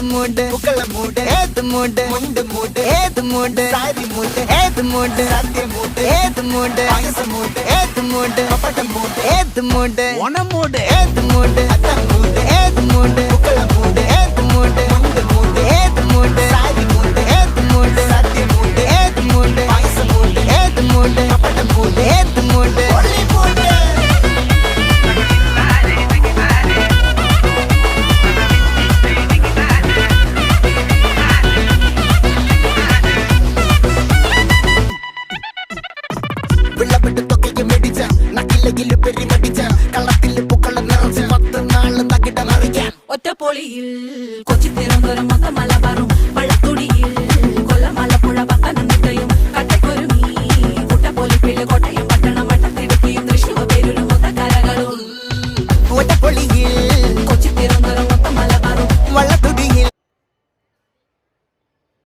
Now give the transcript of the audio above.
மூடு புகழ மூடு ஏது மூடு முண்டு மூடு ஏது மூடு சாரி மூடு ஏது மூடு சத்திய மூடு ஏது மூடு பாயச மூடு ஏது மூடு பப்பட்ட மூடு ஏது மூடு ஒன மூடு ஏது மூடு அத்த மூடு ஏது மூடு புகழ மூடு ஏது மூடு முண்டு மூடு ஏது மூடு சாரி மூடு ஏது மூடு சத்திய மூடு ஏது மூடு பாயச மூடு ஏது மூடு பப்பட்ட மூடு ஏது மூடு ஒளி மூடு വിളവിട്ട് തൊക്കയ്ക്ക് മെടിച്ച നക്കിലകില് പെരിമടിച്ച കള്ളത്തില് പൂക്കള നിറച്ച് 10 നാള് തകിട മറിക്കാൻ ഒറ്റപ്പൊളിയിൽ കൊച്ചി തിരുവനന്തപുരം മൊത്തം മലബാറും